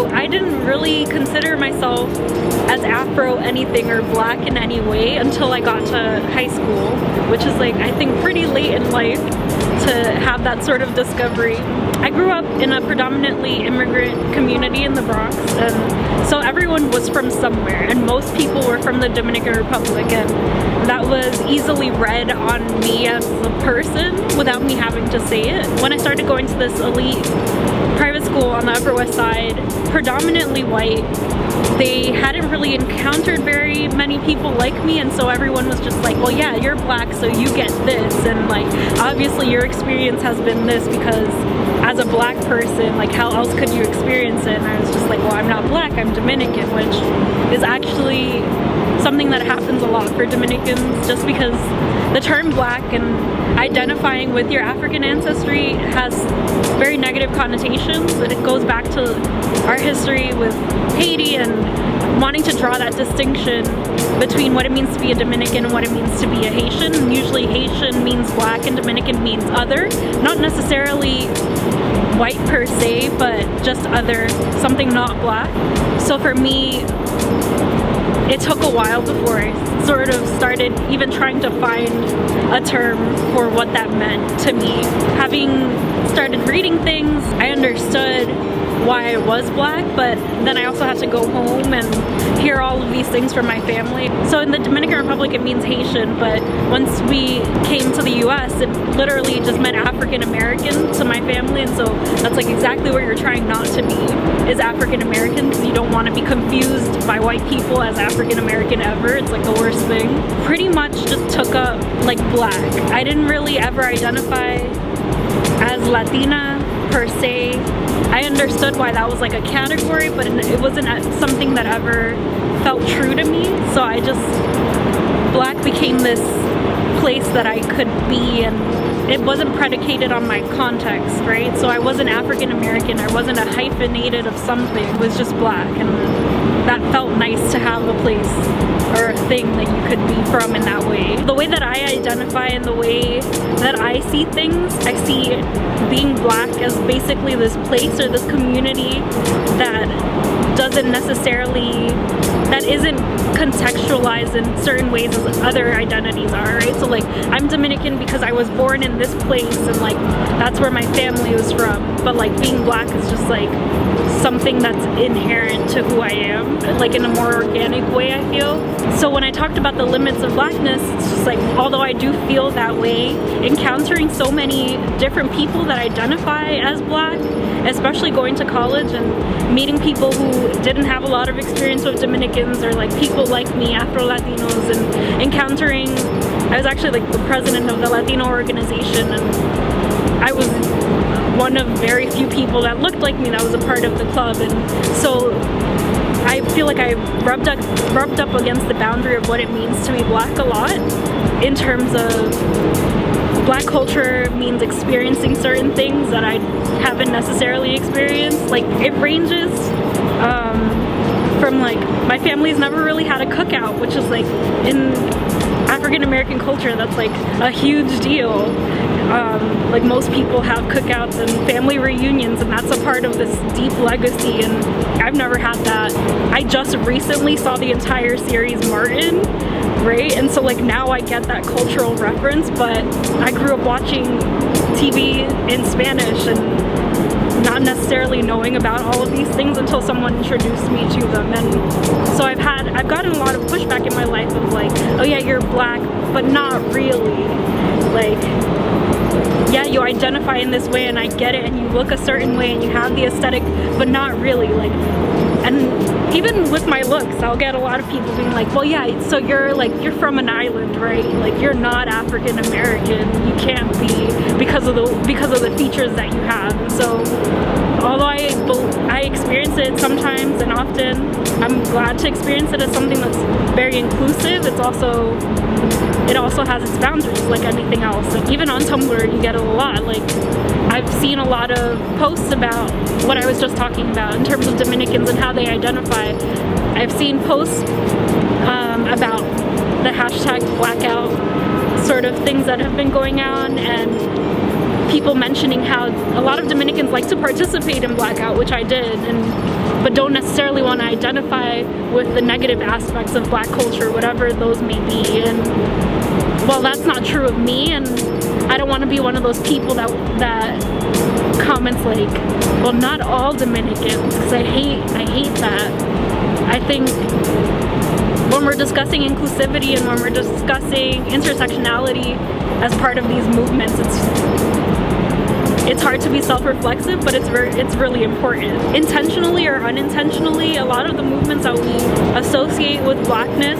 I didn't really consider myself as Afro anything or black in any way until I got to high school, which is like, I think, pretty late in life to have that sort of discovery. I grew up in a predominantly immigrant community in the Bronx, and so everyone was from somewhere, and most people were from the Dominican Republic, and that was easily read on me as a person without me having to say it. When I started going to this elite private school on the Upper West Side, predominantly white, they hadn't really encountered very many people like me, and so everyone was just like, well, yeah, you're black, so you get this, and like, obviously your experience has been this because as a black person, like, how else could you experience it? And I was just like, well, I'm not black, I'm Dominican, which is actually something that happens a lot for Dominicans, just because the term black and identifying with your African ancestry has very negative connotations, and it goes back to our history with Haiti and wanting to draw that distinction between what it means to be a Dominican and what it means to be a Haitian. And usually Haitian means black and Dominican means other, not necessarily white per se, but just other, something not black. So for me, it took a while before I sort of started even trying to find a term for what that meant to me. Having started reading things, I understood why I was black, but then I also had to go home and hear all of these things from my family. So in the Dominican Republic it means Haitian, but once we came to the US it literally just meant African American to my family, and so that's like exactly what you're trying not to be, is African American, because you don't want to be confused by white people as African American ever. It's like the worst thing. Pretty much just took up like black. I didn't really ever identify as Latina per se. I understood why that was like a category, but it wasn't something that ever felt true to me. So I just, black became this place that I could be, and it wasn't predicated on my context, right? So I wasn't African American, I wasn't a hyphenated of something, it was just black, and that felt nice to have a place or a thing that you could be from in that way. The way that I identify and the way that I see things, I see being black as basically this place or this community that doesn't necessarily, that isn't contextualized in certain ways as other identities are, right? So like, I'm Dominican because I was born in this place and like, that's where my family was from. But like, being black is just like something that's inherent to who I am, like in a more organic way, I feel. So when I talked about the limits of blackness, it's just like, although I do feel that way, encountering so many different people that identify as black, especially going to college and meeting people who didn't have a lot of experience with Dominicans, or like people like me, Afro-Latinos, and encountering, I was actually like the president of the Latino organization, and I was one of very few people that looked like me that was a part of the club. And so I feel like I rubbed up against the boundary of what it means to be black a lot, in terms of black culture means experiencing certain things that I haven't necessarily experienced. Like, it ranges from like, my family's never really had a cookout, which is like, in African American culture, that's like a huge deal. Like, most people have cookouts and family reunions, and that's a part of this deep legacy, and I've never had that. I just recently saw the entire series Martin, right? And so like, now I get that cultural reference, but I grew up watching TV in Spanish and not necessarily knowing about all of these things until someone introduced me to them. And so I've gotten a lot of pushback in my life of like, oh yeah, you're black, but not really. Like, yeah, you identify in this way and I get it, and you look a certain way and you have the aesthetic, but not really. Like, and even with my looks, I'll get a lot of people being like, well, yeah, so you're from an island, right? Like, you're not African American. You can't be because of the features that you have. And so, although I experience it sometimes and often, I'm glad to experience it as something that's very inclusive. It also has its boundaries, like anything else. And even on Tumblr, you get a lot. Like, I've seen a lot of posts about what I was just talking about in terms of Dominicans and how they identify. I've seen posts about the hashtag blackout sort of things that have been going on, and people mentioning how a lot of Dominicans like to participate in blackout, which I did, but don't necessarily want to identify with the negative aspects of black culture, whatever those may be. And well, that's not true of me, and I don't want to be one of those people that comments like, well, not all Dominicans, because I hate that. I think when we're discussing inclusivity and when we're discussing intersectionality as part of these movements, it's hard to be self-reflexive, but it's really important. Intentionally or unintentionally, a lot of the movements that we associate with blackness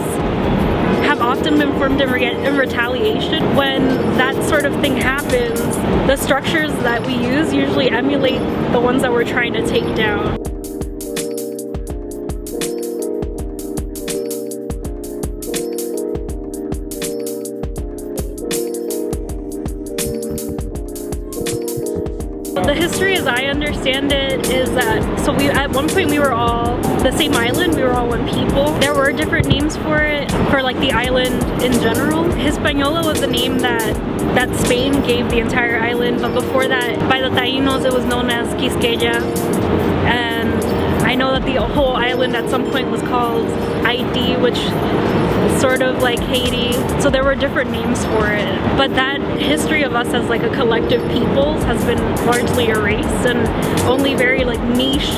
have often been formed in retaliation. When that sort of thing happens, the structures that we use usually emulate the ones that we're trying to take down. The history as I understand it is that, so at one point we were all the same island, we were all one people. There were different names for it, for like the island in general. Hispaniola was the name that Spain gave the entire island, but before that, by the Taínos, it was known as Quisqueya. And I know that the whole island at some point was called Haiti, which is sort of like Haiti. So there were different names for it. But that history of us as like a collective peoples has been largely erased, and only very like niche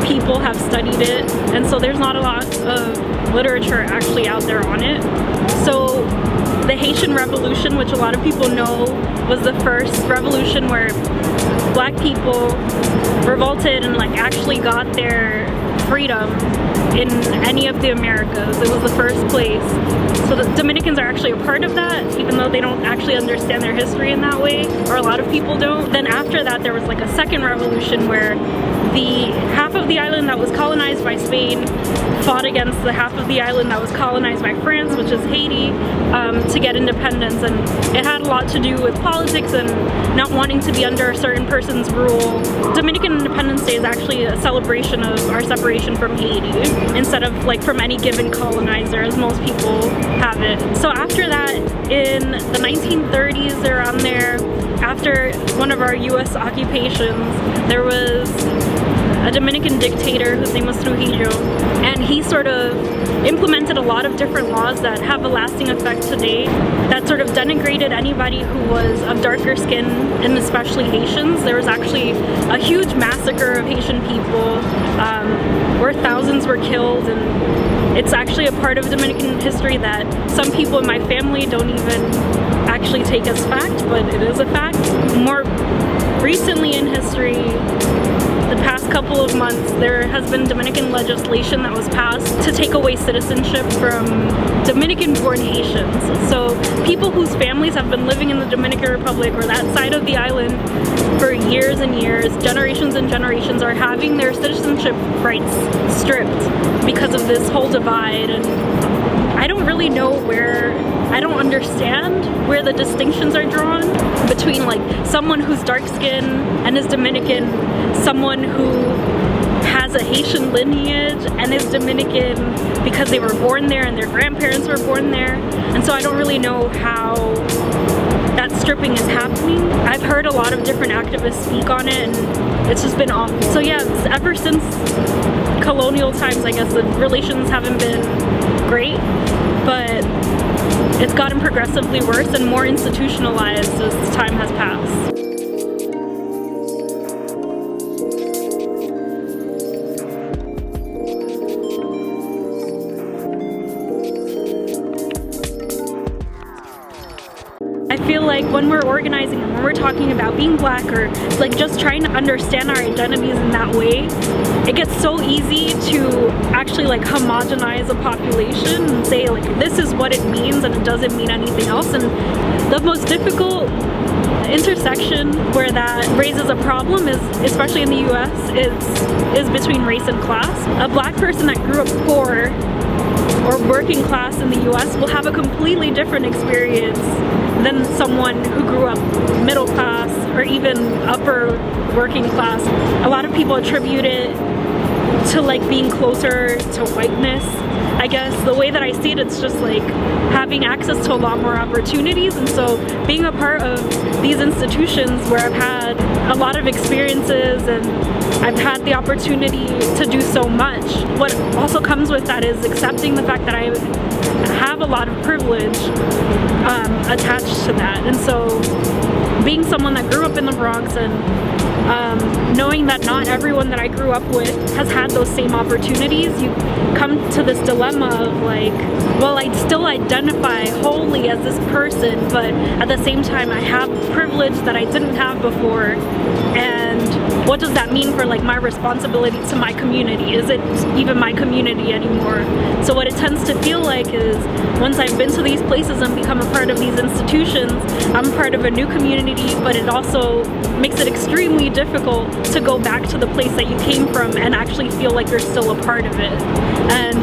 people have studied it. And so there's not a lot of literature actually out there on it. So the Haitian Revolution, which a lot of people know, was the first revolution where black people revolted and like actually got their freedom in any of the Americas. It was the first place. So the Dominicans are actually a part of that, even though they don't actually understand their history in that way, or a lot of people don't. Then after that, there was like a second revolution where the half of the island that was colonized by Spain fought against the half of the island that was colonized by France, which is Haiti, to get independence. And it had a lot to do with politics and not wanting to be under a certain person's rule. Dominican Independence Day is actually a celebration of our separation from Haiti, instead of like from any given colonizer, as most people have it. So after that, in the 1930s, around there, after one of our US occupations, there was a Dominican dictator whose name was Trujillo, and he sort of implemented a lot of different laws that have a lasting effect today that sort of denigrated anybody who was of darker skin, and especially Haitians. There was actually a huge massacre of Haitian people where thousands were killed, and it's actually a part of Dominican history that some people in my family don't even actually take as fact, but it is a fact. More recently in history, the past couple of months, there has been Dominican legislation that was passed to take away citizenship from Dominican-born Haitians. So people whose families have been living in the Dominican Republic or that side of the island for years and years, generations and generations, are having their citizenship rights stripped because of this whole divide. And I don't really know I don't understand where the distinctions are drawn between like someone who's dark skinned and is Dominican, someone who has a Haitian lineage and is Dominican because they were born there and their grandparents were born there. And so I don't really know how that stripping is happening. I've heard a lot of different activists speak on it, and it's just been awful. So yeah, ever since colonial times, I guess the relations haven't been great, but it's gotten progressively worse and more institutionalized as time has passed. I feel like when we're organizing and when we're talking about being black or like just trying to understand our identities in that way, it gets so easy to actually like homogenize a population and say like this is what it means and it doesn't mean anything else. And the most difficult intersection where that raises a problem is, especially in the US, is between race and class. A black person that grew up poor or working class in the US will have a completely different experience than someone who grew up middle class or even upper working class. A lot of people attribute it to like being closer to whiteness. I guess the way that I see it, it's just like having access to a lot more opportunities. And so being a part of these institutions where I've had a lot of experiences and I've had the opportunity to do so much, what also comes with that is accepting the fact that I have a lot of privilege attached to that. And so being someone that grew up in the Bronx and knowing that not everyone that I grew up with has had those same opportunities, you come to this dilemma of like, well, I still identify wholly as this person, but at the same time I have privilege that I didn't have before. And what does that mean for like my responsibility to my community? Is it even my community anymore? So what it tends to feel like is once I've been to these places and become a part of these institutions, I'm part of a new community, but it also makes it extremely difficult to go back to the place that you came from and actually feel like you're still a part of it. And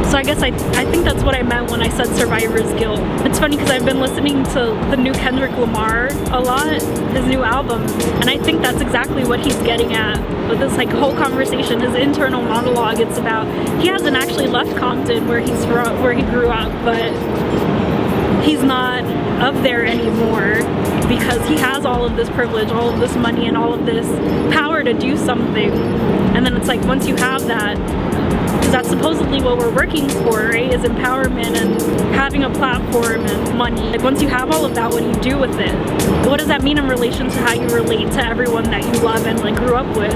so I guess I think that's what I meant when I said survivor's guilt. It's funny because I've been listening to the new Kendrick Lamar a lot, his new album, and I think that's exactly what he's getting at with this like whole conversation, his internal monologue. It's about, he hasn't actually left Compton where he's from, where he grew up, but he's not up there anymore because he has all of this privilege, all of this money, and all of this power to do something. And then it's like, once you have that, because that's supposedly what we're working for, right, is empowerment and having a platform and money. Like once you have all of that, what do you do with it? What does that mean in relation to how you relate to everyone that you love and like grew up with?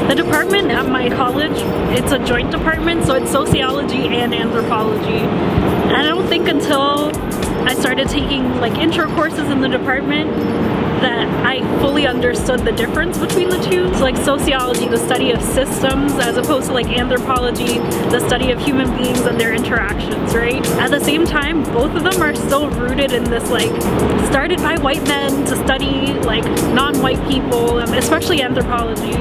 The department at my college, it's a joint department, so it's sociology and anthropology. And I don't think until I started taking like intro courses in the department that I fully understood the difference between the two. So like sociology, the study of systems, as opposed to like anthropology, the study of human beings and their interactions, right? At the same time, both of them are still rooted in this like, started by white men to study like non-white people, especially anthropology,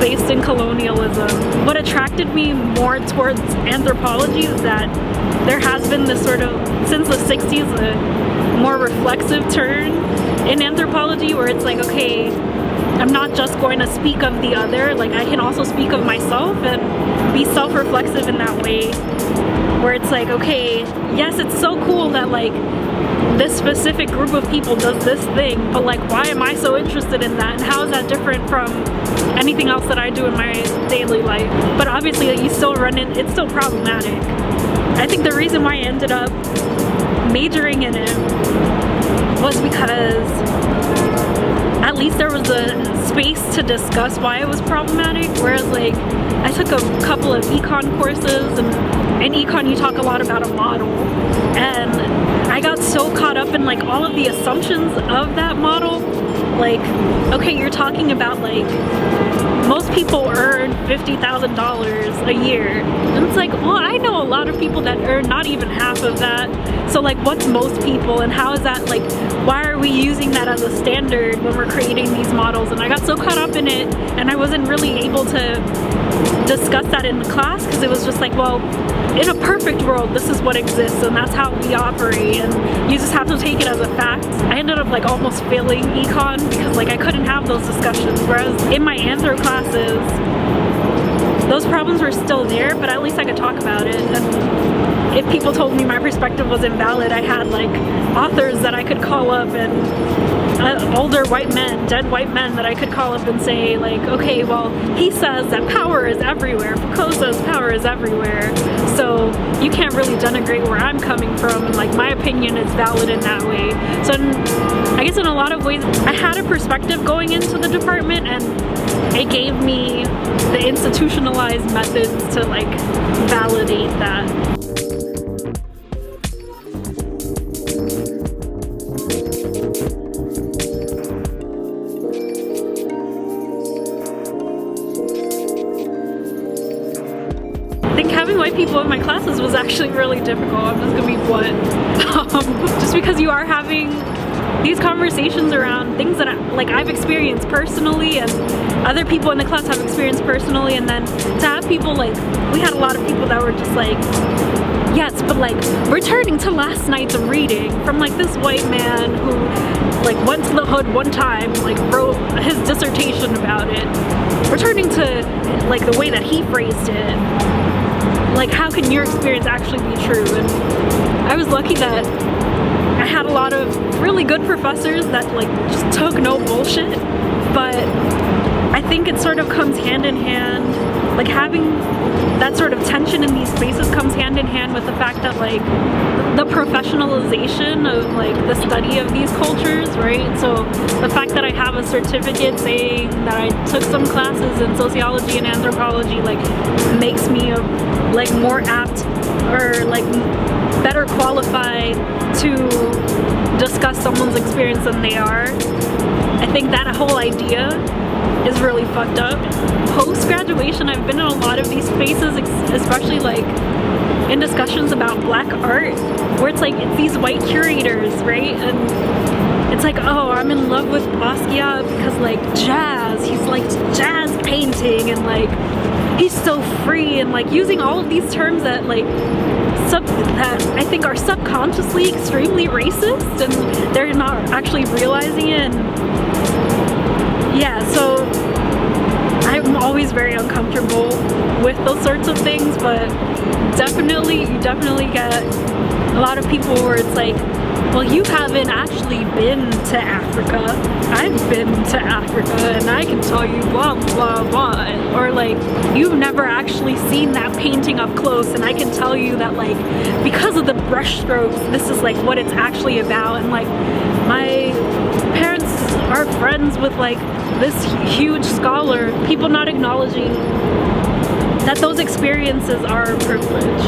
based in colonialism. What attracted me more towards anthropology is that there has been this sort of, since the 60s, a more reflexive turn in anthropology where it's like, okay, I'm not just going to speak of the other, like I can also speak of myself and be self-reflexive in that way, where it's like, okay, yes, it's so cool that like this specific group of people does this thing, but like why am I so interested in that, and how is that different from anything else that I do in my daily life? But obviously you still run in, it's still problematic. I think the reason why I ended up majoring in it was because at least there was a space to discuss why it was problematic, whereas like I took a couple of econ courses, and in econ you talk a lot about a model, and I got so caught up in like all of the assumptions of that model. Like, okay, you're talking about like most people earn $50,000 a year, and it's like, well, I know a lot of people that earn not even half of that. So like, what's most people, and how is that like, why are we using that as a standard when we're creating these models? And I got so caught up in it, and I wasn't really able to discuss that in the class because it was just like, well, in a perfect world, this is what exists and that's how we operate, and you just have to take it as a fact. I ended up like almost failing econ because like I couldn't have those discussions, whereas in my anthro classes those problems were still there, but at least I could talk about it. And if people told me my perspective was invalid, I had like authors that I could call up, and older white men, dead white men that I could call up and say like, okay, well, he says that power is everywhere, Foucault says power is everywhere, so you can't really denigrate where I'm coming from, and like my opinion is valid in that way. So I guess in a lot of ways I had a perspective going into the department, and it gave me the institutionalized methods to like validate that. I think having white people in my classes was actually really difficult. I'm just gonna be blunt. Just because you are having these conversations around things that I've experienced personally and other people in the class have experienced personally, and then to have people like, we had a lot of people that were just like, yes, but like returning to last night's reading from like this white man who like went to the hood one time, like wrote his dissertation about it, returning to like the way that he phrased it. Like, how can your experience actually be true? And I was lucky that I had a lot of really good professors that like just took no bullshit, but I think it sort of comes hand in hand, like having that sort of tension in these spaces comes hand in hand with the fact that like the professionalization of like the study of these cultures, right? So the fact that I have a certificate saying that I took some classes in sociology and anthropology like makes me like more apt or like better qualified to discuss someone's experience than they are. I think that whole idea is really fucked up. Post-graduation, I've been in a lot of these spaces, especially like in discussions about black art, where it's like, it's these white curators, right? And it's like, oh, I'm in love with Basquiat because like jazz, he's like jazz painting and like he's so free, and like using all of these terms that like that I think are subconsciously extremely racist and they're not actually realizing it. And yeah, so I'm always very uncomfortable with those sorts of things, but you definitely get a lot of people where it's like, well, you haven't actually been to Africa. I've been to Africa and I can tell you blah blah blah. Or like, you've never actually seen that painting up close and I can tell you that like, because of the brush strokes, this is like what it's actually about. And like, my parents are friends with like this huge scholar, people not acknowledging that those experiences are a privilege.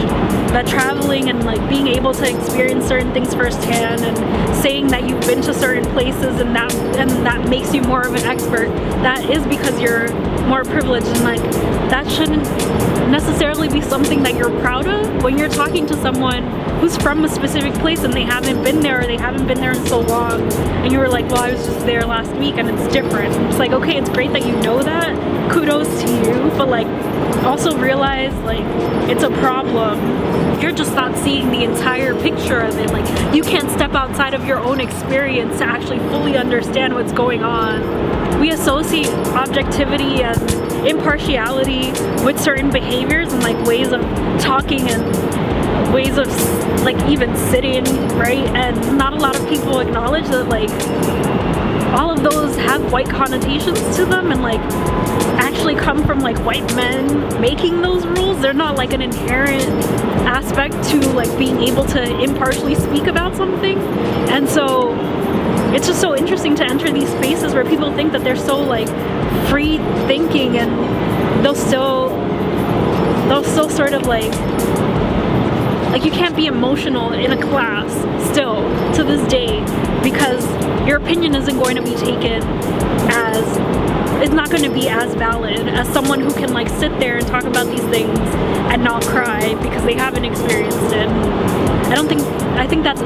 That traveling and like being able to experience certain things firsthand and saying that you've been to certain places and that makes you more of an expert, that is because you're more privileged, and like that shouldn't necessarily be something that you're proud of when you're talking to someone who's from a specific place and they haven't been there, or they haven't been there in so long, and you were like, well, I was just there last week and it's different. It's like, okay, it's great that you know that, kudos to you, but like also realize like it's a problem. You're just not seeing the entire picture of it. Like, you can't step outside of your own experience to actually fully understand what's going on. We associate objectivity and impartiality with certain behaviors and like ways of talking and ways of like even sitting, right? And not a lot of people acknowledge that like all of those have white connotations to them and like actually come from like white men making those rules. They're not like an inherent aspect to like being able to impartially speak about something. And so it's just so interesting to enter these spaces where people think that they're so like free thinking, and they'll still sort of like you can't be emotional in a class still to this day, because your opinion isn't going to be taken as, it's not going to be as valid as someone who can like sit there and talk about these things and not cry because they haven't experienced it. I think that's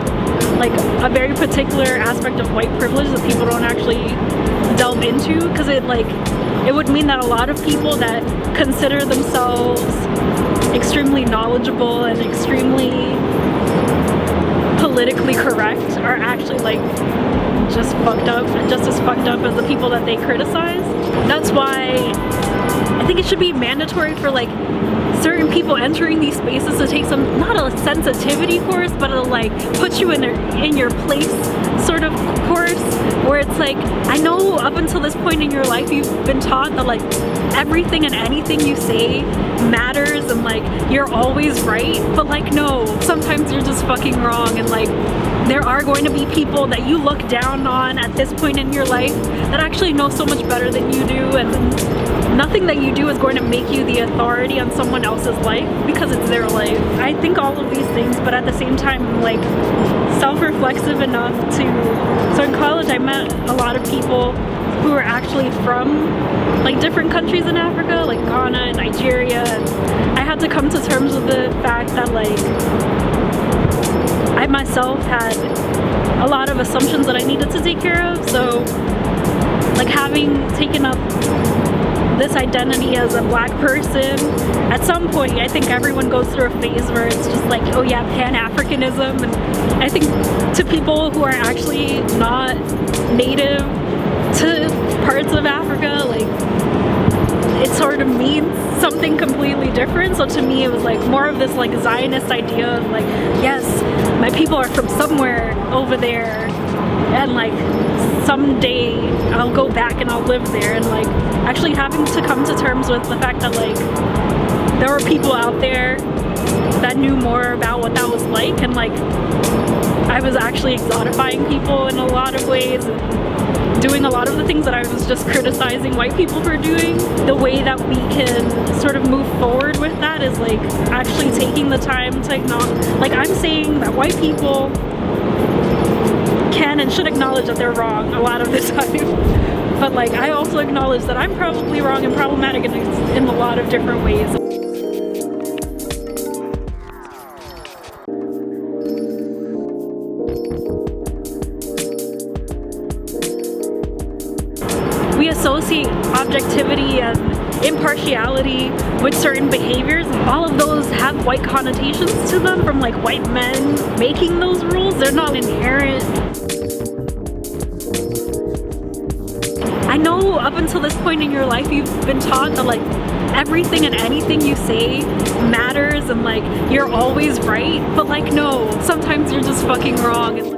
like a very particular aspect of white privilege that people don't actually delve into, because it would mean that a lot of people that consider themselves extremely knowledgeable and extremely politically correct are actually like just fucked up, and just as fucked up as the people that they criticize. That's why I think it should be mandatory for like certain people entering these spaces to take some, not a sensitivity course, but a like put you in your place sort of course, where it's like, I know up until this point in your life you've been taught that like everything and anything you say matters and like you're always right, but like no, sometimes you're just fucking wrong, and like there are going to be people that you look down on at this point in your life that actually know so much better than you do, and nothing that you do is going to make you the authority on someone else's life because it's their life. I think all of these things, but at the same time, like self-reflexive enough to, so in college I met a lot of people who are actually from like different countries in Africa, like Ghana and Nigeria, and I had to come to terms with the fact that like I myself had a lot of assumptions that I needed to take care of. So like having taken up this identity as a black person, at some point I think everyone goes through a phase where it's just like, oh yeah, Pan-Africanism, and I think to people who are actually not native to parts of Africa, like it sort of means something completely different. So to me it was like more of this like Zionist idea of like, yes, my people are from somewhere over there, and like someday I'll go back and I'll live there, and like actually having to come to terms with the fact that like there were people out there that knew more about what that was like, and like I was actually exotifying people in a lot of ways, doing a lot of the things that I was just criticizing white people for doing. The way that we can sort of move forward with that is like actually taking the time to acknowledge, like I'm saying that white people can and should acknowledge that they're wrong a lot of the time, but like I also acknowledge that I'm probably wrong and problematic in a lot of different ways. We associate objectivity and impartiality with certain behaviors. All of those have white connotations to them from like white men making those rules. They're not inherent. I know up until this point in your life you've been taught that like everything and anything you say matters and like you're always right, but like no, sometimes you're just fucking wrong.